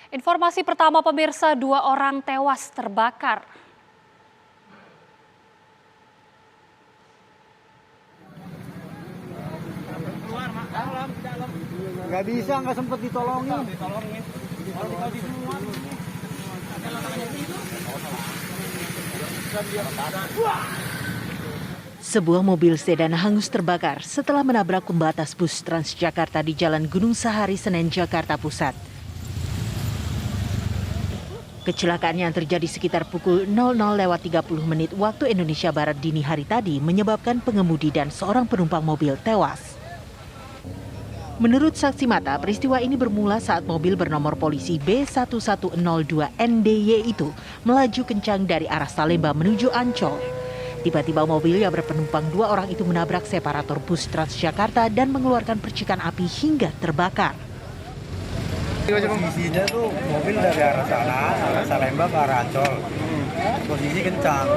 Informasi pertama pemirsa, 2 orang tewas terbakar. Nggak bisa, nggak sempat ditolongin. Sebuah mobil sedan hangus terbakar setelah menabrak pembatas bus Transjakarta di Jalan Gunung Sahari, Senen, Jakarta Pusat. Kecelakaan yang terjadi sekitar pukul 00:30 waktu Indonesia Barat dini hari tadi menyebabkan pengemudi dan seorang penumpang mobil tewas. Menurut saksi mata, peristiwa ini bermula saat mobil bernomor polisi B1102NDY itu melaju kencang dari arah Salemba menuju Ancol. Tiba-tiba mobil yang berpenumpang 2 orang itu menabrak separator bus Transjakarta dan mengeluarkan percikan api hingga terbakar. Posisinya tuh mobil dari arah sana, arah Salemba ke arah Ancol. Posisi kencang.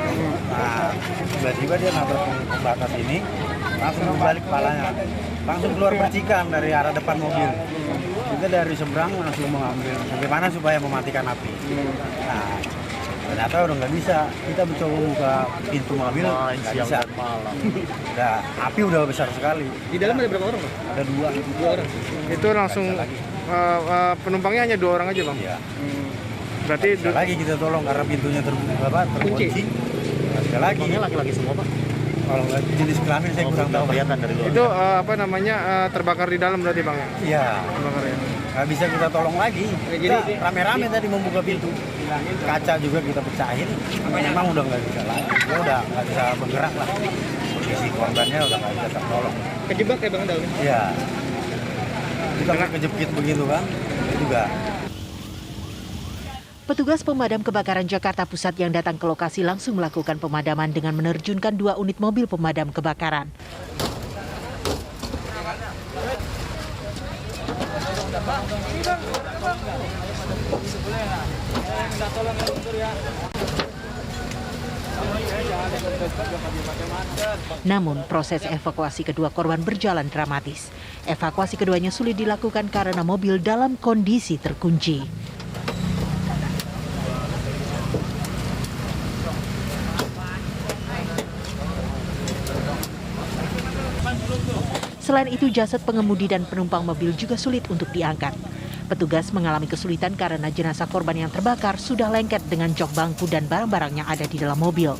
Nah, tiba-tiba dia nabrak pembatas ini, langsung berbalik kepalanya. Langsung keluar percikan dari arah depan mobil. Kita dari seberang langsung mengambil bagaimana supaya mematikan api. Nah, ternyata udah nggak bisa. Kita mencoba buka pintu mobil, nggak bisa. Udah, api udah besar sekali. Di dalam ada berapa orang, Pak? Ada 2 orang. Itu langsung penumpangnya hanya 2 orang aja, Bang? Iya. Berarti lagi kita tolong karena pintunya terkunci. Sekali lagi. Orangnya laki-laki semua, Pak? Kalau nggak jenis kelamin saya kurang tahu. Kelihatan dari luar. Itu terbakar di dalam berarti, Bang? Iya. Terbakar ya. Nggak bisa kita tolong lagi. Kita rame-rame tadi membuka pintu. Kaca juga kita pecahin. Memang udah nggak bisa lagi. Dia udah nggak bisa bergerak lah. Posisi korbannya udah nggak bisa tertolong. Kejebak ya, Bang, dalamnya? Iya. Kita kejepit begitu kan. Itu juga. Petugas pemadam kebakaran Jakarta Pusat yang datang ke lokasi langsung melakukan pemadaman dengan menerjunkan 2 unit mobil pemadam kebakaran. Namun proses evakuasi kedua korban berjalan dramatis. Evakuasi keduanya sulit dilakukan karena mobil dalam kondisi terkunci. Selain itu, jasad pengemudi dan penumpang mobil juga sulit untuk diangkat. Petugas mengalami kesulitan karena jenazah korban yang terbakar sudah lengket dengan jok bangku dan barang-barang yang ada di dalam mobil.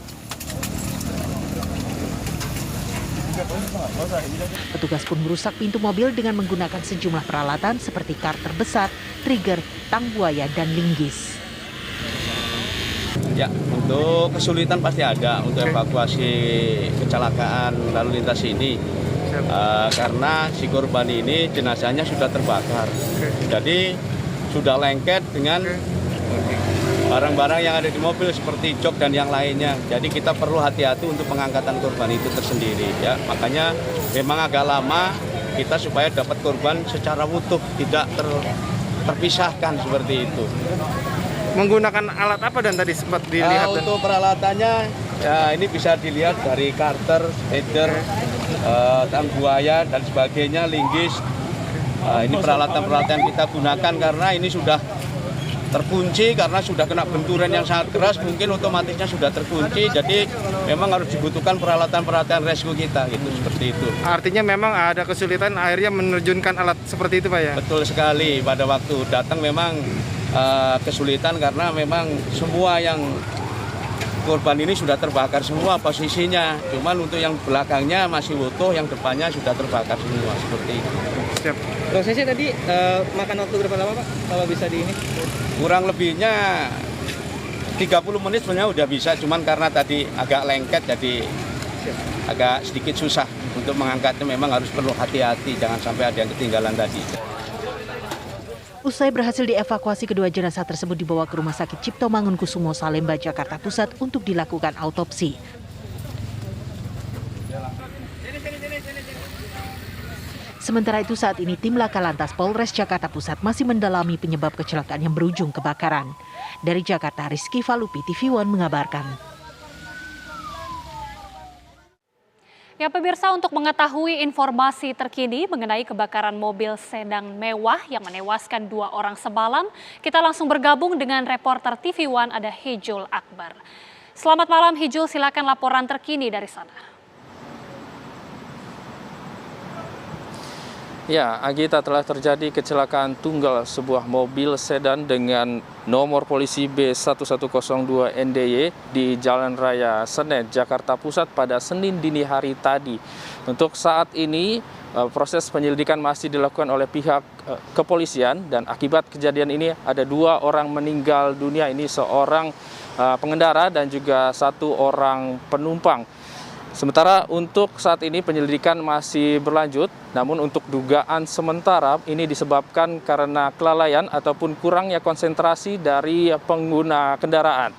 Petugas pun merusak pintu mobil dengan menggunakan sejumlah peralatan seperti karter besar, trigger, tang buaya, dan linggis. Ya, untuk kesulitan pasti ada untuk evakuasi kecelakaan lalu lintas ini. Karena si korban ini jenazahnya sudah terbakar. Jadi sudah lengket dengan barang-barang yang ada di mobil seperti jok dan yang lainnya. Jadi kita perlu hati-hati untuk pengangkatan korban itu tersendiri ya. Makanya memang agak lama kita supaya dapat korban secara utuh, tidak terpisahkan seperti itu. Menggunakan alat apa dan tadi sempat dilihat? Untuk peralatannya ya ini bisa dilihat dari karter, header, tang buaya dan sebagainya, linggis. Ini peralatan-peralatan kita gunakan karena ini sudah terkunci karena sudah kena benturan yang sangat keras, mungkin otomatisnya sudah terkunci. Jadi memang harus dibutuhkan peralatan-peralatan rescue kita gitu, seperti itu. Artinya memang ada kesulitan akhirnya menerjunkan alat seperti itu, Pak ya? Betul sekali, pada waktu datang memang kesulitan karena memang semua yang korban ini sudah terbakar semua posisinya. Cuman untuk yang belakangnya masih utuh, yang depannya sudah terbakar semua seperti itu. Siap. Prosesnya tadi makan waktu berapa lama, Pak? Kalau bisa di ini? Kurang lebihnya 30 menit sebenarnya udah bisa, cuman karena tadi agak lengket jadi agak sedikit susah untuk mengangkatnya. Memang harus perlu hati-hati, jangan sampai ada yang ketinggalan tadi. Usai berhasil dievakuasi, kedua jenazah tersebut dibawa ke Rumah Sakit Cipto Mangunkusumo, Salemba, Jakarta Pusat untuk dilakukan autopsi. Sementara itu saat ini tim Laka Lantas Polres Jakarta Pusat masih mendalami penyebab kecelakaan yang berujung kebakaran. Dari Jakarta, Rizky Falupi, TV One mengabarkan. Ya pemirsa, untuk mengetahui informasi terkini mengenai kebakaran mobil sedan mewah yang menewaskan 2 orang semalam, kita langsung bergabung dengan reporter TV One ada Hijul Akbar. Selamat malam Hijul, silakan laporan terkini dari sana. Ya, Agita, telah terjadi kecelakaan tunggal sebuah mobil sedan dengan nomor polisi B1102 NDY di Jalan Raya Senen, Jakarta Pusat pada Senin dini hari tadi. Untuk saat ini, proses penyelidikan masih dilakukan oleh pihak kepolisian dan akibat kejadian ini ada 2 orang meninggal dunia. Ini seorang pengendara dan juga 1 orang penumpang. Sementara untuk saat ini penyelidikan masih berlanjut, namun untuk dugaan sementara ini disebabkan karena kelalaian ataupun kurangnya konsentrasi dari pengguna kendaraan.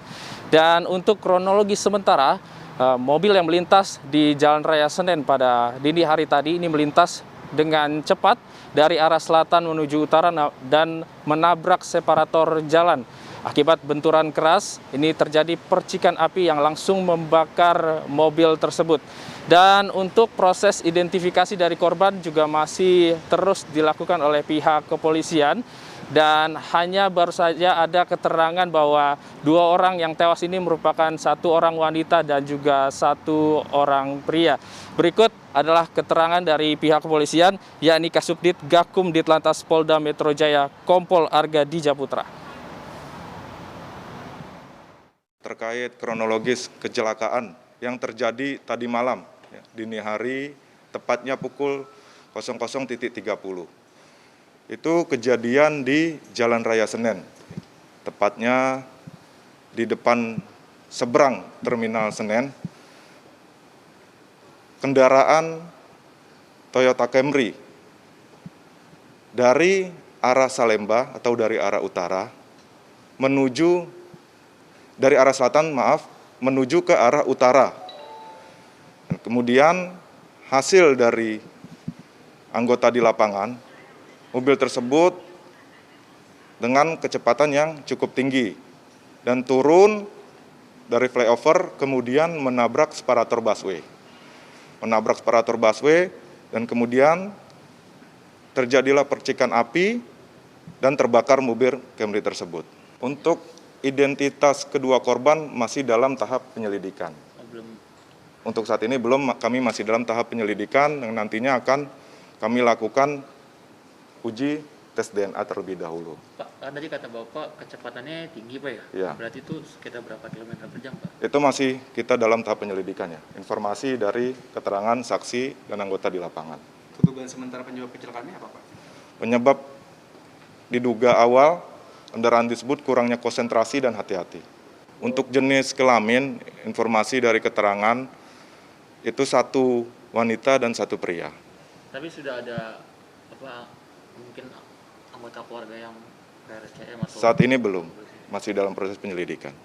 Dan untuk kronologi sementara, mobil yang melintas di Jalan Raya Senen pada dini hari tadi ini melintas dengan cepat dari arah selatan menuju utara dan menabrak separator jalan. Akibat benturan keras, ini terjadi percikan api yang langsung membakar mobil tersebut. Dan untuk proses identifikasi dari korban juga masih terus dilakukan oleh pihak kepolisian. Dan hanya baru saja ada keterangan bahwa 2 orang yang tewas ini merupakan 1 orang wanita dan juga 1 orang pria. Berikut adalah keterangan dari pihak kepolisian, yakni Kasubdit Gakum Ditlantas Polda Metro Jaya, Kompol Arga Dijaputra. Terkait kronologis kecelakaan yang terjadi tadi malam, dini hari, tepatnya pukul 00.30. Itu kejadian di Jalan Raya Senen, tepatnya di depan seberang Terminal Senen. Kendaraan Toyota Camry dari arah Salemba atau dari arah utara dari arah selatan, menuju ke arah utara. Dan kemudian hasil dari anggota di lapangan, mobil tersebut dengan kecepatan yang cukup tinggi dan turun dari flyover kemudian menabrak separator busway. Dan kemudian terjadilah percikan api dan terbakar mobil Camry tersebut. Untuk identitas kedua korban masih dalam tahap penyelidikan. Untuk saat ini kami masih dalam tahap penyelidikan yang nantinya akan kami lakukan uji tes DNA terlebih dahulu. Pak, tadi kata Bapak kecepatannya tinggi Pak ya? Ya. Berarti itu sekitar berapa kilometer per jam Pak? Itu masih kita dalam tahap penyelidikannya. Informasi dari keterangan saksi dan anggota di lapangan. Dugaan sementara penyebab kecelakaannya apa Pak? Penyebab diduga awal kendaraan tersebut kurangnya konsentrasi dan hati-hati. Untuk jenis kelamin, informasi dari keterangan itu 1 wanita dan 1 pria. Tapi sudah ada mungkin anggota keluarga yang RSCM atau? Saat ini belum, masih dalam proses penyelidikan.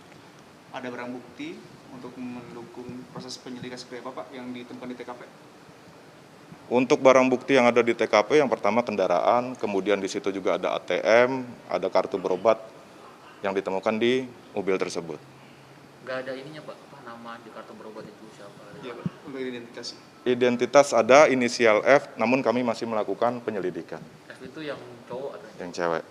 Ada barang bukti untuk mendukung proses penyelidikan seperti apa Pak yang ditemukan di TKP? Untuk barang bukti yang ada di TKP, yang pertama kendaraan, kemudian di situ juga ada ATM, ada kartu berobat yang ditemukan di mobil tersebut. Nggak ada ininya Pak, nama di kartu berobat itu siapa? Iya Pak, untuk identitas. Identitas ada inisial F, namun kami masih melakukan penyelidikan. F itu yang cowok atau? Yang cewek.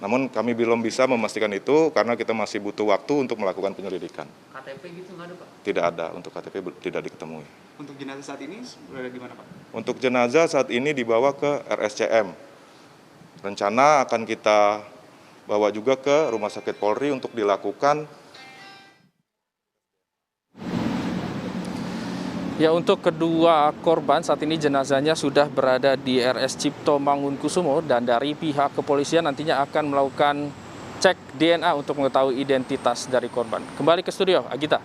Namun kami belum bisa memastikan itu karena kita masih butuh waktu untuk melakukan penyelidikan. KTP gitu nggak ada Pak? Tidak ada, untuk KTP tidak diketemui. Untuk jenazah saat ini berada di mana Pak? Untuk jenazah saat ini dibawa ke RSCM. Rencana akan kita bawa juga ke Rumah Sakit Polri untuk dilakukan. Ya, untuk kedua korban saat ini jenazahnya sudah berada di RS Cipto Mangunkusumo dan dari pihak kepolisian nantinya akan melakukan cek DNA untuk mengetahui identitas dari korban. Kembali ke studio, Agita.